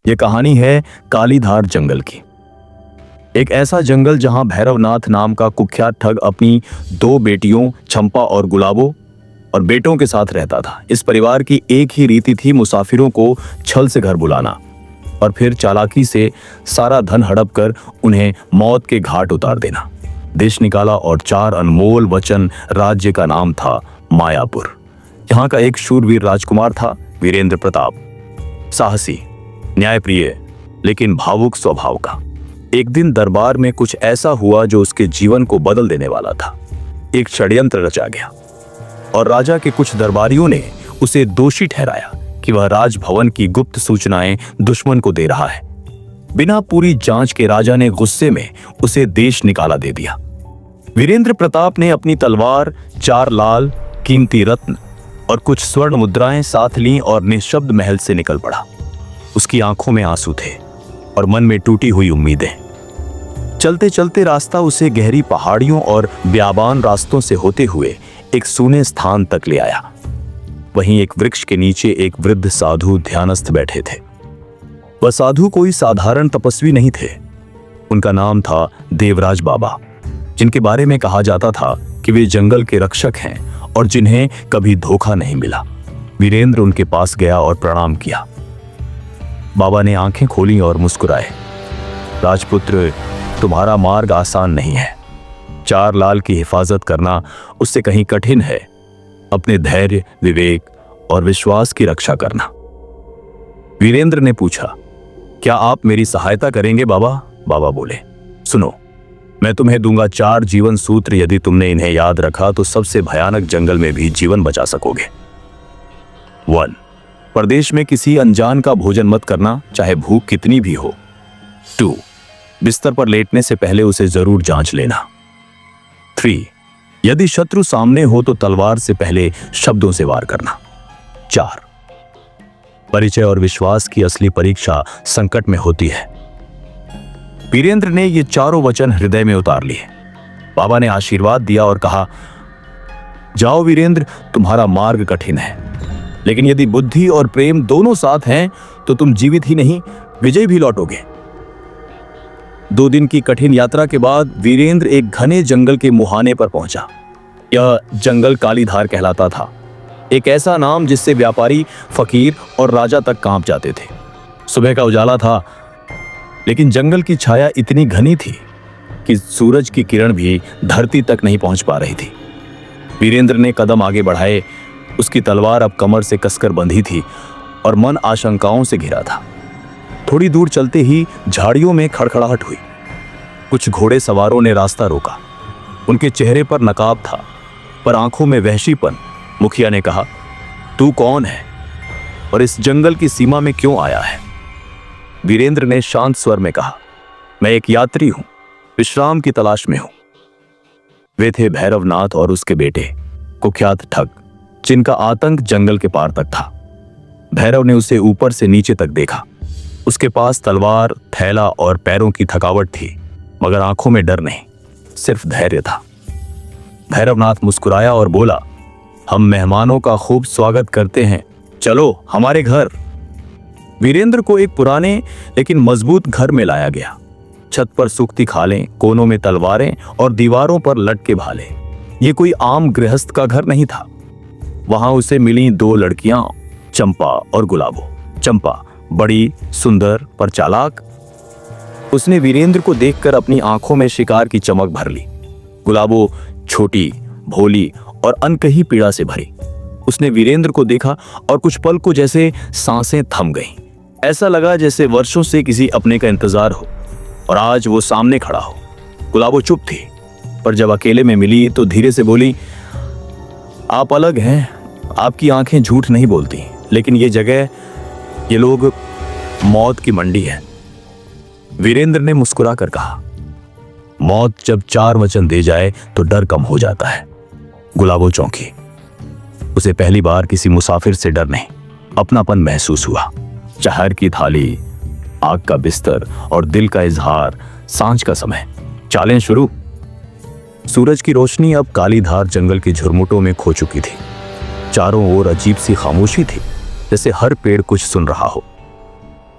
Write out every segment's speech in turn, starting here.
ये कहानी है कालीधार जंगल की। एक ऐसा जंगल जहां भैरवनाथ नाम का कुख्यात ठग अपनी दो बेटियों चंपा और गुलाबो और बेटों के साथ रहता था। इस परिवार की एक ही रीति थी, मुसाफिरों को छल से घर बुलाना और फिर चालाकी से सारा धन हड़प कर उन्हें मौत के घाट उतार देना। देश निकाला और 4 अनमोल वचन राज्य का नाम था मायापुर। यहाँ का एक शूरवीर राजकुमार था वीरेंद्र प्रताप, साहसी, न्यायप्रिय लेकिन भावुक स्वभाव का। एक दिन दरबार में कुछ ऐसा हुआ जो उसके जीवन को बदल देने वाला था। एक षड्यंत्र रचा गया और राजा के कुछ दरबारियों ने उसे दोषी ठहराया कि वह राजभवन की गुप्त सूचनाएं दुश्मन को दे रहा है। बिना पूरी जांच के राजा ने गुस्से में उसे देश निकाला दे दिया। वीरेंद्र प्रताप ने अपनी तलवार, 4 लाल कीमती रत्न और कुछ स्वर्ण मुद्राएं साथ लीं और निशब्द महल से निकल पड़ा। उसकी आंखों में आंसू थे और मन में टूटी हुई उम्मीदें। चलते चलते रास्ता उसे गहरी पहाड़ियों और ब्याबान रास्तों से होते हुए एक सूने स्थान तक ले आया। वहीं एक वृक्ष के नीचे एक वृद्ध साधु ध्यानस्थ बैठे थे। वह साधु कोई साधारण तपस्वी नहीं थे। उनका नाम था देवराज बाबा, जिनके बारे में कहा जाता था कि वे जंगल के रक्षक हैं और जिन्हें कभी धोखा नहीं मिला। वीरेंद्र उनके पास गया और प्रणाम किया। बाबा ने आंखें खोली और मुस्कुराए। राजपुत्र, तुम्हारा मार्ग आसान नहीं है। 4 लाल की हिफाजत करना उससे कहीं कठिन है। अपने धैर्य, विवेक और विश्वास की रक्षा करना। वीरेंद्र ने पूछा, क्या आप मेरी सहायता करेंगे बाबा? बाबा बोले, सुनो, मैं तुम्हें दूंगा 4 जीवन सूत्र। यदि तुमने इन्हें याद रखा तो सबसे भयानक जंगल में भी जीवन बचा सकोगे। 1. प्रदेश में किसी अनजान का भोजन मत करना, चाहे भूख कितनी भी हो। 2. बिस्तर पर लेटने से पहले उसे जरूर जांच लेना। 3. यदि शत्रु सामने हो तो तलवार से पहले शब्दों से वार करना। 4. परिचय और विश्वास की असली परीक्षा संकट में होती है। वीरेंद्र ने ये चारों वचन हृदय में उतार लिए। बाबा ने आशीर्वाद दिया और कहा, जाओ वीरेंद्र, तुम्हारा मार्ग कठिन है, लेकिन यदि बुद्धि और प्रेम दोनों साथ हैं तो तुम जीवित ही नहीं, विजय भी लौटोगे। 2 दिन की कठिन यात्रा के बाद वीरेंद्र एक घने जंगल के मुहाने पर पहुंचा। यह जंगल कालीधार कहलाता था, एक ऐसा नाम जिससे व्यापारी, फकीर और राजा तक कांप जाते थे। सुबह का उजाला था, लेकिन जंगल की छाया इतनी घनी थी कि सूरज की किरण भी धरती तक नहीं पहुंच पा रही थी। वीरेंद्र ने कदम आगे बढ़ाए। उसकी तलवार अब कमर से कसकर बंधी थी और मन आशंकाओं से घिरा था। थोड़ी दूर चलते ही झाड़ियों में खड़खड़ाहट हुई। कुछ घोड़े सवारों ने रास्ता रोका। उनके चेहरे पर नकाब था, पर आंखों में वहशीपन। मुखिया ने कहा, तू कौन है और इस जंगल की सीमा में क्यों आया है? वीरेंद्र ने शांत स्वर में कहा, मैं एक यात्री हूं, विश्राम की तलाश में हूं। वे थे भैरवनाथ और उसके बेटे, कुख्यात ठग, जिनका आतंक जंगल के पार तक था। भैरव ने उसे ऊपर से नीचे तक देखा। उसके पास तलवार, थैला और पैरों की थकावट थी, मगर आंखों में डर नहीं, सिर्फ धैर्य था। भैरवनाथ मुस्कुराया और बोला, हम मेहमानों का खूब स्वागत करते हैं, चलो हमारे घर। वीरेंद्र को एक पुराने लेकिन मजबूत घर में लाया गया। छत पर सूखती खालें, कोनों में तलवारें और दीवारों पर लटके भाले। ये कोई आम गृहस्थ का घर नहीं था। वहां उसे मिली 2 लड़कियां, चंपा और गुलाबो। चंपा बड़ी, सुंदर पर चालाक। उसने वीरेंद्र को देखकर अपनी आंखों में शिकार की चमक भर ली। गुलाबो छोटी, भोली और अनकही पीड़ा से भरी। उसने वीरेंद्र को देखा और कुछ पल को जैसे सांसें थम गईं। ऐसा लगा जैसे वर्षों से किसी अपने का इंतजार हो और आज वो सामने खड़ा हो। गुलाबो चुप थी, पर जब अकेले में मिली तो धीरे से बोली, आप अलग हैं, आपकी आंखें झूठ नहीं बोलती, लेकिन ये जगह, ये लोग मौत की मंडी है। वीरेंद्र ने मुस्कुरा कर कहा, मौत जब 4 वचन दे जाए तो डर कम हो जाता है। गुलाबो चौंकी। उसे पहली बार किसी मुसाफिर से डर नहीं, अपनापन महसूस हुआ। जहर की थाली, आग का बिस्तर और दिल का इजहार। सांझ का समय, चालें शुरू। सूरज की रोशनी अब कालीधार जंगल के झुरमुटों में खो चुकी थी। चारों ओर अजीब सी खामोशी थी, जैसे हर पेड़ कुछ सुन रहा हो।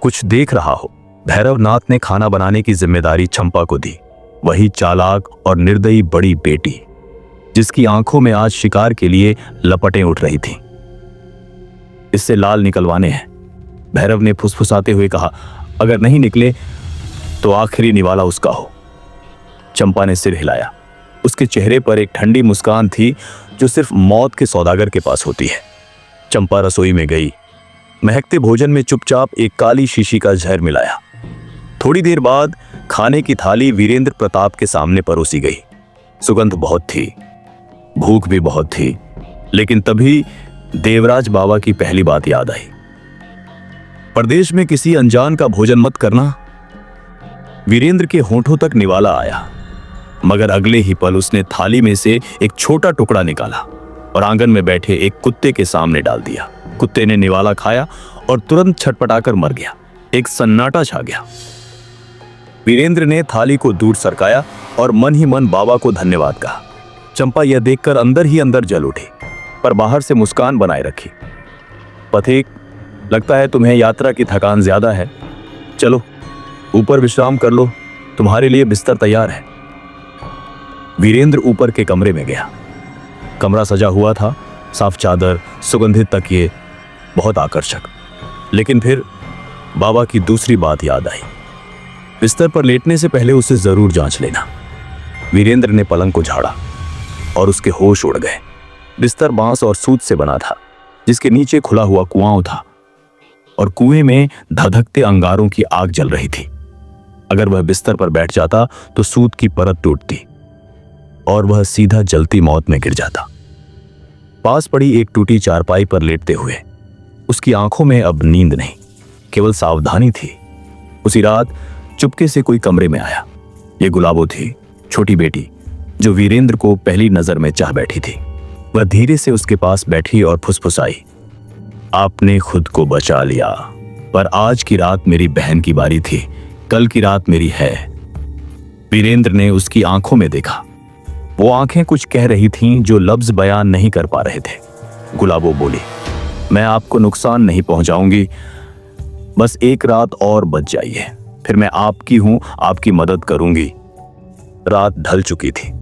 कुछ देख रहा हो। भैरवनाथ ने खाना बनाने की जिम्मेदारी चंपा को दी, वही चालाक और निर्दयी बड़ी बेटी जिसकी आंखों में आज शिकार के लिए लपटें उठ रही थीं। इससे लाल निकलवाने हैं, भैरव ने फुसफुसाते हुए कहा। अगर नहीं निकले तो आखिरी निवाला उसका हो। चंपा ने सिर हिलाया। उसके चेहरे पर एक ठंडी मुस्कान थी जो सिर्फ मौत के सौदागर के पास होती है। चंपा रसोई में गई, महकते भोजन में चुपचाप एक काली शीशी का जहर मिलाया। थोड़ी देर बाद खाने की थाली वीरेंद्र प्रताप के सामने परोसी गई। सुगंध बहुत थी, भूख भी बहुत थी, लेकिन तभी देवराज बाबा की पहली बात याद आई। परदेश में किसी अनजान का भोजन मत करना। वीरेंद्र के होंठों तक निवाला आया, मगर अगले ही पल उसने थाली में से एक छोटा टुकड़ा निकाला और आंगन में बैठे एक कुत्ते के सामने डाल दिया। कुत्ते ने निवाला खाया और तुरंत छटपटाकर मर गया। एक सन्नाटा छा गया। वीरेंद्र ने थाली को दूर सरकाया और मन ही मन बाबा को धन्यवाद कहा। चंपा यह देखकर अंदर ही अंदर जल उठी, पर बाहर से मुस्कान बनाए रखी। पथिक, लगता है तुम्हें यात्रा की थकान ज्यादा है। चलो ऊपर विश्राम कर लो, तुम्हारे लिए बिस्तर तैयार है। वीरेंद्र ऊपर के कमरे में गया। कमरा सजा हुआ था, साफ चादर, सुगंधित तकिए, बहुत आकर्षक। लेकिन फिर बाबा की दूसरी बात याद आई। बिस्तर पर लेटने से पहले उसे जरूर जांच लेना। वीरेंद्र ने पलंग को झाड़ा और उसके होश उड़ गए। बिस्तर बांस और सूत से बना था, जिसके नीचे खुला हुआ कुआं था और कुएं में धधकते अंगारों की आग जल रही थी। अगर वह बिस्तर पर बैठ जाता तो सूत की परत टूटती और वह सीधा जलती मौत में गिर जाता। पास पड़ी एक टूटी चारपाई पर लेटते हुए उसकी आंखों में अब नींद नहीं, केवल सावधानी थी। उसी रात चुपके से कोई कमरे में आया। ये गुलाबो थी, छोटी बेटी, जो वीरेंद्र को पहली नजर में चाह बैठी थी। वह धीरे से उसके पास बैठी और फुसफुसाई, आपने खुद को बचा लिया, पर आज की रात मेरी बहन की बारी थी, कल की रात मेरी है। वीरेंद्र ने उसकी आंखों में देखा। वो आंखें कुछ कह रही थीं जो लफ्ज बयान नहीं कर पा रहे थे। गुलाबो बोली, मैं आपको नुकसान नहीं पहुंचाऊंगी, बस एक रात और बच जाइए, फिर मैं आपकी हूं, आपकी मदद करूंगी। रात ढल चुकी थी।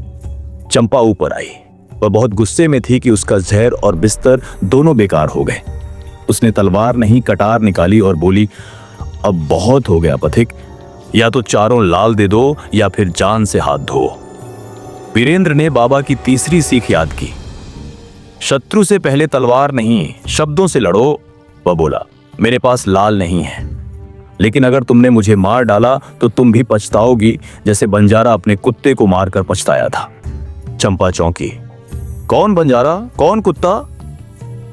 चंपा ऊपर आई। वह बहुत गुस्से में थी कि उसका जहर और बिस्तर दोनों बेकार हो गए। उसने तलवार नहीं कटार निकाली और बोली, अब बहुत हो गया पथिक, या तो चारों लाल दे दो या फिर जान से हाथ धो। वीरेंद्र ने बाबा की तीसरी सीख याद की। शत्रु से पहले तलवार नहीं, शब्दों से लड़ो। वह बोला, मेरे पास लाल नहीं है, लेकिन अगर तुमने मुझे मार डाला तो तुम भी पछताओगी, जैसे बंजारा अपने कुत्ते को मारकर पछताया था। चंपा चौंकी। कौन बंजारा, कौन कुत्ता?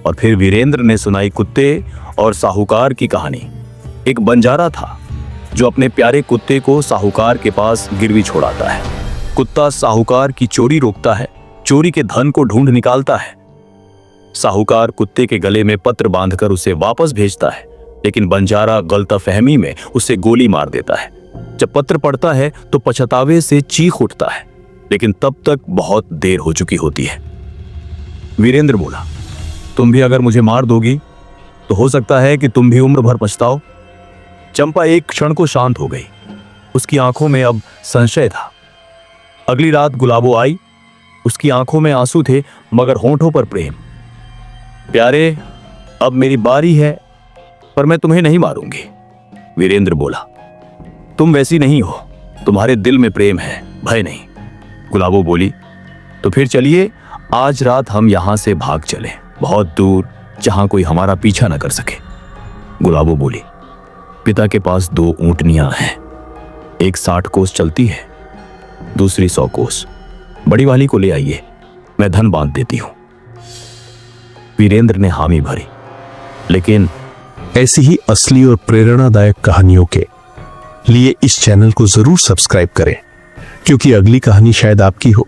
और फिर वीरेंद्र ने सुनाई कुत्ते और साहूकार की कहानी। एक बंजारा था जो अपने प्यारे कुत्ते को साहूकार के पास गिरवी छोड़ाता है। कुत्ता साहूकार की चोरी रोकता है, चोरी के धन को ढूंढ निकालता है। साहूकार कुत्ते के गले में पत्र बांधकर उसे वापस भेजता है, लेकिन बंजारा गलतफहमी में उसे गोली मार देता है। जब पत्र पढ़ता है तो पछतावे से चीख उठता है, लेकिन तब तक बहुत देर हो चुकी होती है। वीरेंद्र बोला, तुम भी अगर मुझे मार दोगी तो हो सकता है कि तुम भी उम्र भर पछताओ। चंपा एक क्षण को शांत हो गई। उसकी आंखों में अब संशय था। अगली रात गुलाबो आई। उसकी आंखों में आंसू थे, मगर होंठों पर प्रेम। प्यारे, अब मेरी बारी है, पर मैं तुम्हें नहीं मारूंगी। वीरेंद्र बोला, तुम वैसी नहीं हो, तुम्हारे दिल में प्रेम है, भय नहीं। गुलाबो बोली, तो फिर चलिए आज रात हम यहां से भाग चलें, बहुत दूर, जहां कोई हमारा पीछा न कर सके। गुलाबो बोली, पिता के पास 2 ऊंटनियां हैं, एक 60 कोस चलती है, दूसरी 100 कोस। बड़ी वाली को ले आइए, मैं धन बांध देती हूं। वीरेंद्र ने हामी भरी। लेकिन ऐसी ही असली और प्रेरणादायक कहानियों के लिए इस चैनल को जरूर सब्सक्राइब करें, क्योंकि अगली कहानी शायद आपकी हो।